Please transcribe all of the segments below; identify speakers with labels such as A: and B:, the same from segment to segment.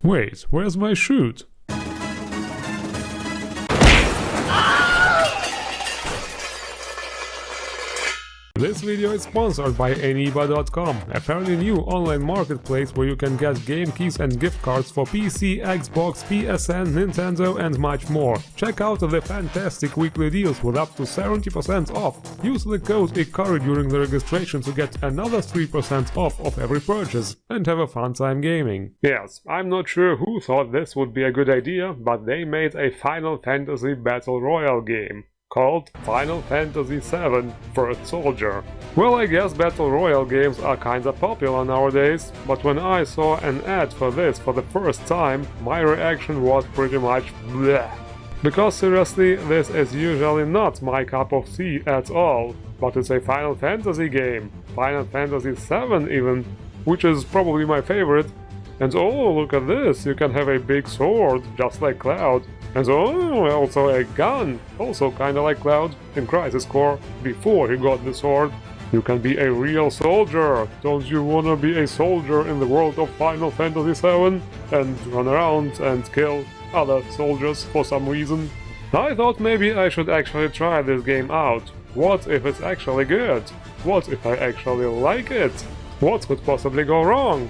A: Wait, where's my chute? This video is sponsored by Eniba.com, a fairly new online marketplace where you can get game keys and gift cards for PC, Xbox, PSN, Nintendo and much more. Check out the fantastic weekly deals with up to 70% off. Use the code Ikari during the registration to get another 3% off of every purchase and have a fun time gaming. Yes, I'm not sure who thought this would be a good idea, but they made a Final Fantasy Battle Royale game called Final Fantasy VII First Soldier. Well, I guess Battle Royale games are kinda popular nowadays, but when I saw an ad for this for the first time, my reaction was pretty much bleh. Because seriously, this is usually not my cup of tea at all, but it's a Final Fantasy game, Final Fantasy VII even, which is probably my favorite. And oh, look at this, you can have a big sword, just like Cloud. And oh, also a gun, also kinda like Cloud in Crisis Core, before he got the sword. You can be a real soldier. Don't you wanna be a soldier in the world of Final Fantasy VII? And run around and kill other soldiers for some reason? I thought maybe I should actually try this game out. What if it's actually good? What if I actually like it? What could possibly go wrong?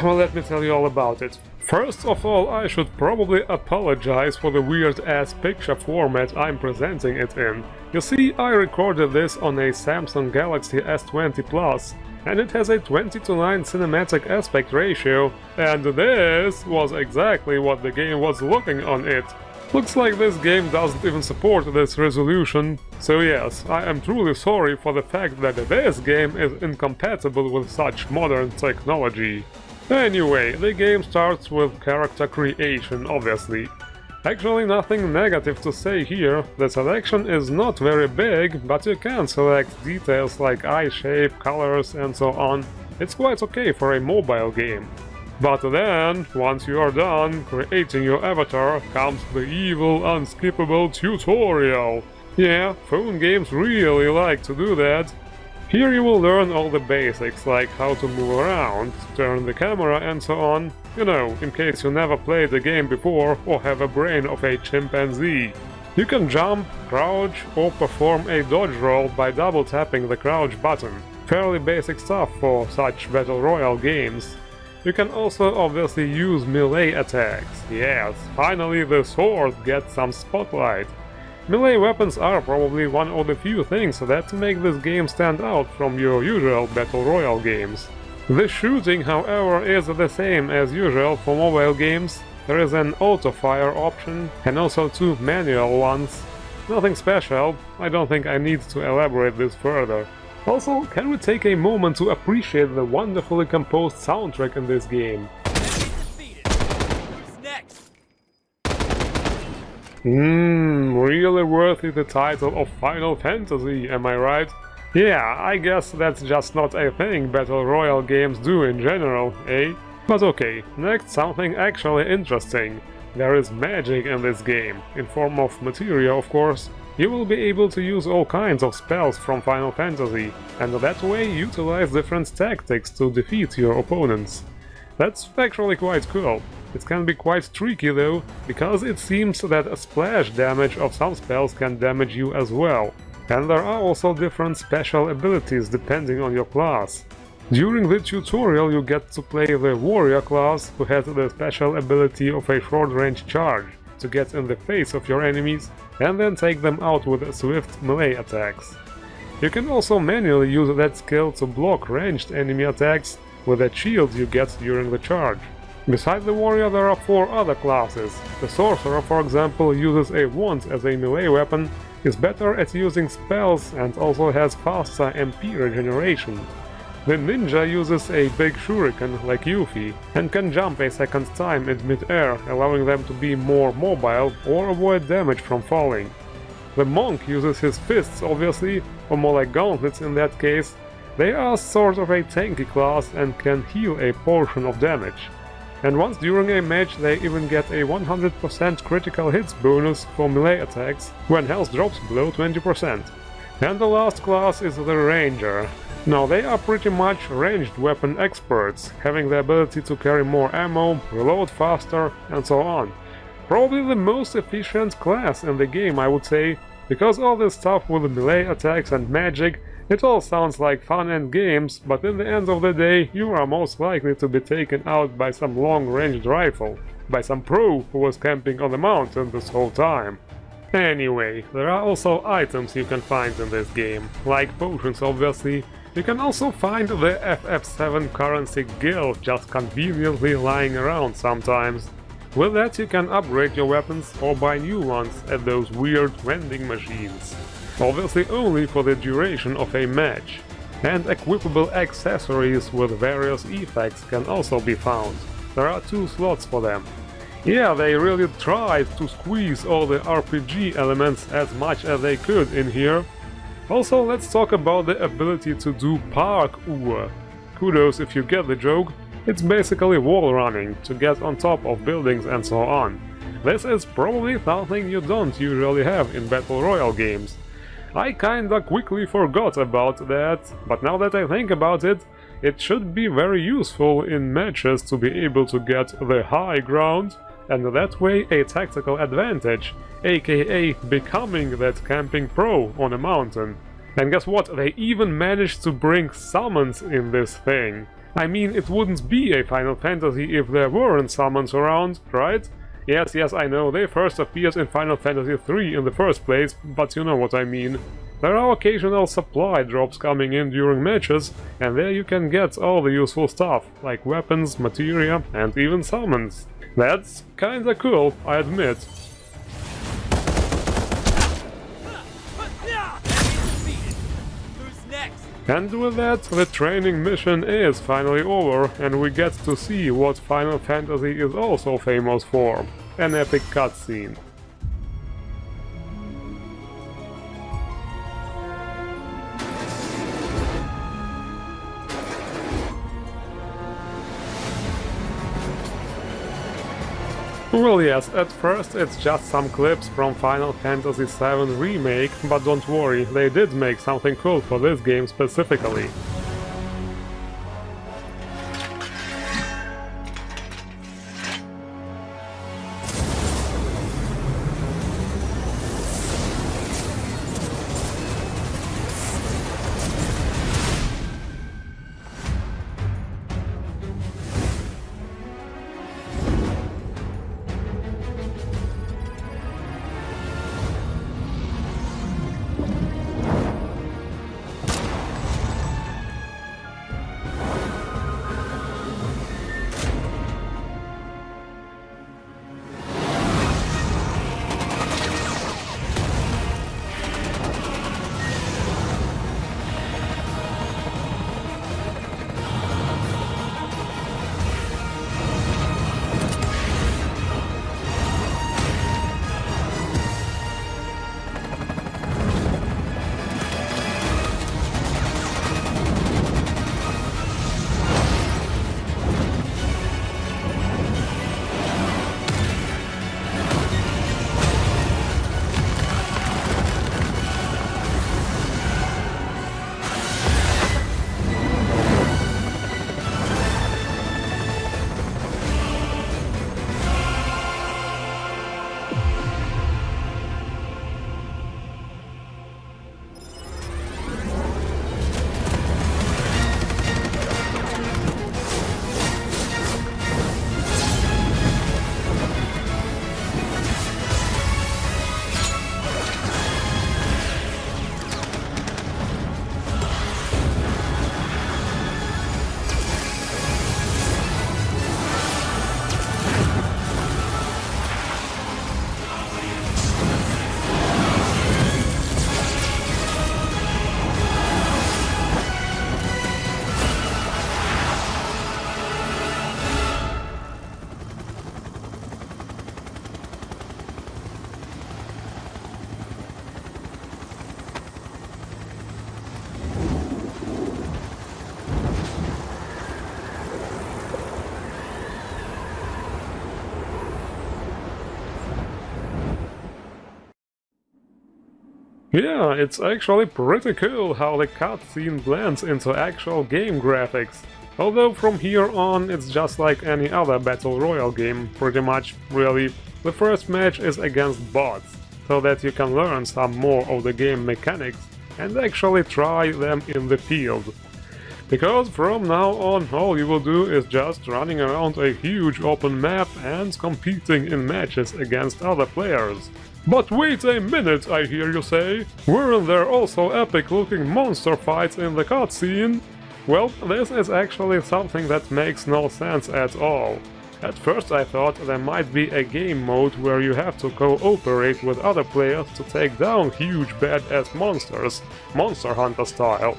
A: Well, let me tell you all about it. First of all, I should probably apologize for the weird-ass picture format I'm presenting it in. You see, I recorded this on a Samsung Galaxy S20 Plus, and it has a 20:9 cinematic aspect ratio, and this was exactly what the game was looking on it. Looks like this game doesn't even support this resolution, so yes, I am truly sorry for the fact that this game is incompatible with such modern technology. Anyway, the game starts with character creation, obviously. Actually, nothing negative to say here. The selection is not very big, but you can select details like eye shape, colors and so on. It's quite okay for a mobile game. But then, once you are done creating your avatar, comes the evil, unskippable tutorial. Yeah, phone games really like to do that. Here you will learn all the basics, like how to move around, turn the camera and so on. You know, in case you never played the game before or have a brain of a chimpanzee. You can jump, crouch or perform a dodge roll by double tapping the crouch button. Fairly basic stuff for such Battle Royale games. You can also obviously use melee attacks. Yes, finally the sword gets some spotlight. Melee weapons are probably one of the few things that make this game stand out from your usual Battle Royale games. The shooting, however, is the same as usual for mobile games. There is an auto-fire option and also two manual ones. Nothing special, I don't think I need to elaborate this further. Also, can we take a moment to appreciate the wonderfully composed soundtrack in this game? Really worthy the title of Final Fantasy, am I right? Yeah, I guess that's just not a thing Battle Royale games do in general, eh? But okay, next something actually interesting. There is magic in this game, in form of materia of course. You will be able to use all kinds of spells from Final Fantasy, and that way utilize different tactics to defeat your opponents. That's actually quite cool. It can be quite tricky though, because it seems that a splash damage of some spells can damage you as well. And there are also different special abilities depending on your class. During the tutorial you get to play the warrior class, who has the special ability of a short-range charge, to get in the face of your enemies and then take them out with swift melee attacks. You can also manually use that skill to block ranged enemy attacks with a shield you get during the charge. Besides the warrior there are 4 other classes. The sorcerer, for example, uses a wand as a melee weapon, is better at using spells and also has faster MP regeneration. The ninja uses a big shuriken like Yuffie and can jump a second time in mid-air, allowing them to be more mobile or avoid damage from falling. The monk uses his fists obviously, or more like gauntlets in that case. They are sort of a tanky class and can heal a portion of damage. And once during a match they even get a 100% critical hits bonus for melee attacks when health drops below 20%. And the last class is the Ranger. Now they are pretty much ranged weapon experts, having the ability to carry more ammo, reload faster, and so on. Probably the most efficient class in the game, I would say, because all this stuff with melee attacks and magic, it all sounds like fun and games, but in the end of the day you are most likely to be taken out by some long-ranged rifle, by some pro who was camping on the mountain this whole time. Anyway, there are also items you can find in this game, like potions obviously. You can also find the FF7 currency gil just conveniently lying around sometimes. With that you can upgrade your weapons or buy new ones at those weird vending machines. Obviously only for the duration of a match. And equipable accessories with various effects can also be found. There are 2 slots for them. Yeah, they really tried to squeeze all the RPG elements as much as they could in here. Also, let's talk about the ability to do parkour. Kudos if you get the joke. It's basically wall running to get on top of buildings and so on. This is probably something you don't usually have in Battle Royale games. I kinda quickly forgot about that, but now that I think about it, it should be very useful in matches to be able to get the high ground, and that way a tactical advantage, aka becoming that camping pro on a mountain. And guess what, they even managed to bring summons in this thing. I mean, it wouldn't be a Final Fantasy if there weren't summons around, right? Yes, I know, they first appeared in Final Fantasy III in the first place, but you know what I mean. There are occasional supply drops coming in during matches, and there you can get all the useful stuff, like weapons, materia, and even summons. That's kinda cool, I admit. And with that, the training mission is finally over, and we get to see what Final Fantasy is also famous for: an epic cutscene. Well yes, at first it's just some clips from Final Fantasy VII Remake, but don't worry, they did make something cool for this game specifically. Yeah, it's actually pretty cool how the cutscene blends into actual game graphics. Although from here on it's just like any other Battle Royale game, pretty much, really. The first match is against bots, so that you can learn some more of the game mechanics and actually try them in the field. Because from now on all you will do is just running around a huge open map and competing in matches against other players. But wait a minute, I hear you say? Weren't there also epic-looking monster fights in the cutscene? Well, this is actually something that makes no sense at all. At first I thought there might be a game mode where you have to cooperate with other players to take down huge badass monsters, Monster Hunter style.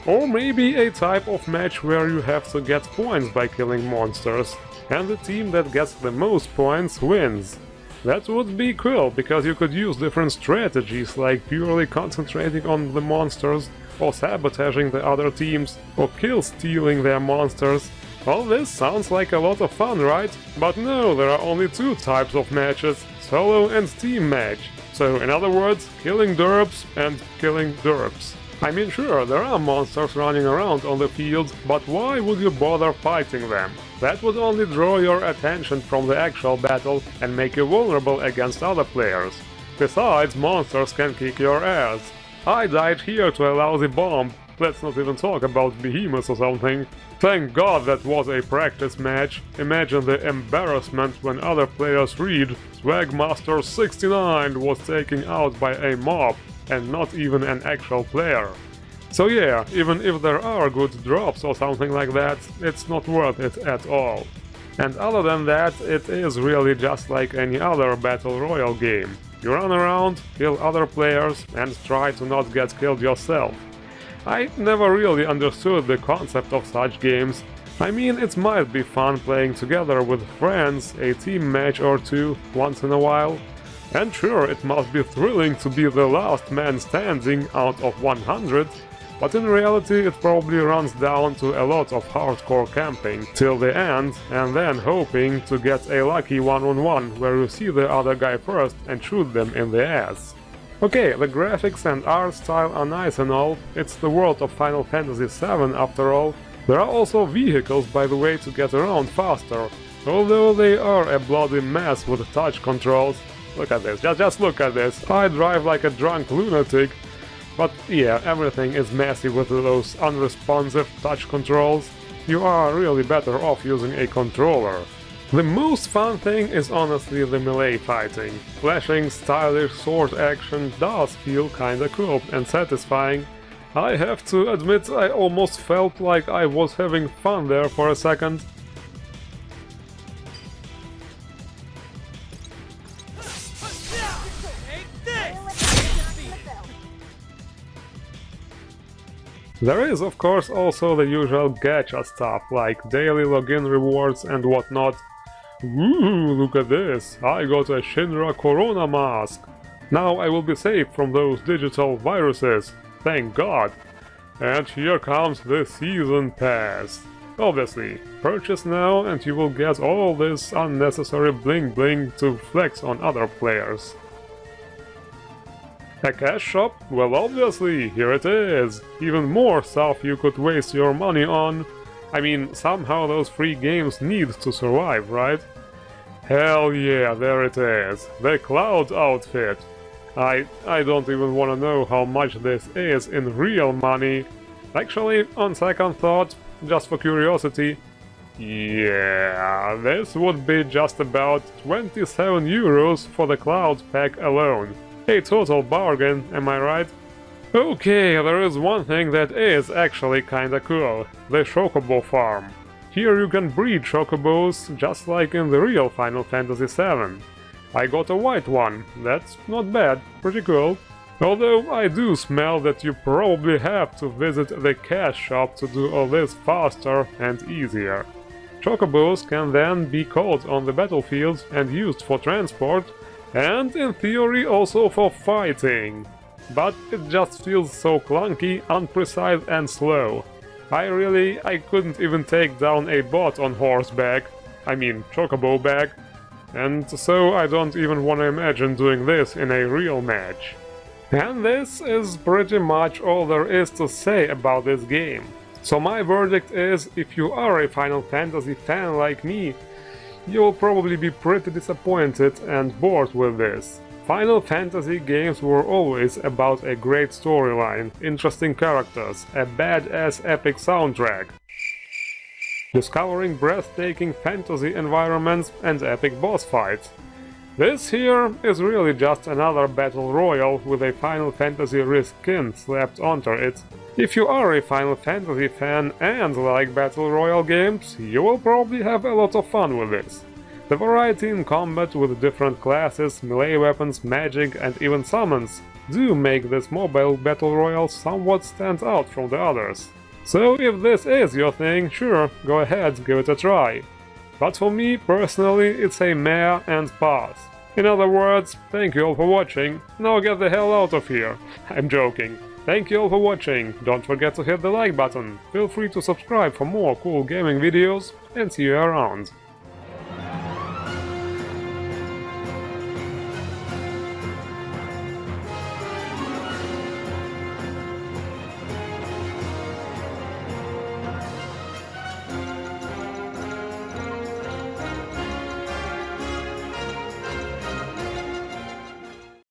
A: Or maybe a type of match where you have to get points by killing monsters, and the team that gets the most points wins. That would be cool, because you could use different strategies, like purely concentrating on the monsters, or sabotaging the other teams, or kill-stealing their monsters. All this sounds like a lot of fun, right? But no, there are only two types of matches, solo and team match. So, in other words, killing derps and killing derps. I mean, sure, there are monsters running around on the field, but why would you bother fighting them? That would only draw your attention from the actual battle and make you vulnerable against other players. Besides, monsters can kick your ass. I died here to a lousy bomb. Let's not even talk about behemoths or something. Thank God that was a practice match. Imagine the embarrassment when other players read Swagmaster 69 was taken out by a mob and not even an actual player. So yeah, even if there are good drops or something like that, it's not worth it at all. And other than that, it is really just like any other Battle Royale game. You run around, kill other players, and try to not get killed yourself. I never really understood the concept of such games. I mean, it might be fun playing together with friends, a team match or two, once in a while. And sure, it must be thrilling to be the last man standing out of 100, but in reality it probably runs down to a lot of hardcore camping till the end, and then hoping to get a lucky one-on-one where you see the other guy first and shoot them in the ass. Okay, the graphics and art style are nice and all, it's the world of Final Fantasy VII after all. There are also vehicles, by the way, to get around faster, although they are a bloody mess with touch controls. Look at this, just look at this. I drive like a drunk lunatic. But yeah, everything is messy with those unresponsive touch controls. You are really better off using a controller. The most fun thing is honestly the melee fighting. Flashing, stylish sword action does feel kinda cool and satisfying. I have to admit I almost felt like I was having fun there for a second. There is, of course, also the usual gacha stuff, like daily login rewards and whatnot. Ooh, look at this! I got a Shinra Corona mask! Now I will be safe from those digital viruses, thank God! And here comes the Season Pass. Obviously, purchase now and you will get all this unnecessary bling bling to flex on other players. A cash shop? Well, obviously, here it is! Even more stuff you could waste your money on. I mean, somehow those free games need to survive, right? Hell yeah, there it is! The Cloud outfit! I don't even wanna know how much this is in real money. Actually, on second thought, just for curiosity, yeah, this would be just about 27 euros for the Cloud pack alone. A total bargain, am I right? Okay, there is one thing that is actually kinda cool. The Chocobo farm. Here you can breed Chocobos, just like in the real Final Fantasy VII. I got a white one, that's not bad, pretty cool. Although I do smell that you probably have to visit the cash shop to do all this faster and easier. Chocobos can then be caught on the battlefield and used for transport, and in theory also for fighting. But it just feels so clunky, unprecise and slow. I couldn't even take down a bot on horseback, I mean Chocobo back, and so I don't even wanna imagine doing this in a real match. And this is pretty much all there is to say about this game. So my verdict is, if you are a Final Fantasy fan like me, you'll probably be pretty disappointed and bored with this. Final Fantasy games were always about a great storyline, interesting characters, a badass epic soundtrack, discovering breathtaking fantasy environments and epic boss fights. This here is really just another Battle Royale with a Final Fantasy reskin slapped onto it. If you are a Final Fantasy fan and like Battle Royale games, you will probably have a lot of fun with this. The variety in combat with different classes, melee weapons, magic and even summons do make this mobile Battle Royale somewhat stand out from the others. So if this is your thing, sure, go ahead, give it a try. But for me, personally, it's a meh and pass. In other words, thank you all for watching, now get the hell out of here. I'm joking. Thank you all for watching, don't forget to hit the like button, feel free to subscribe for more cool gaming videos, and see you around.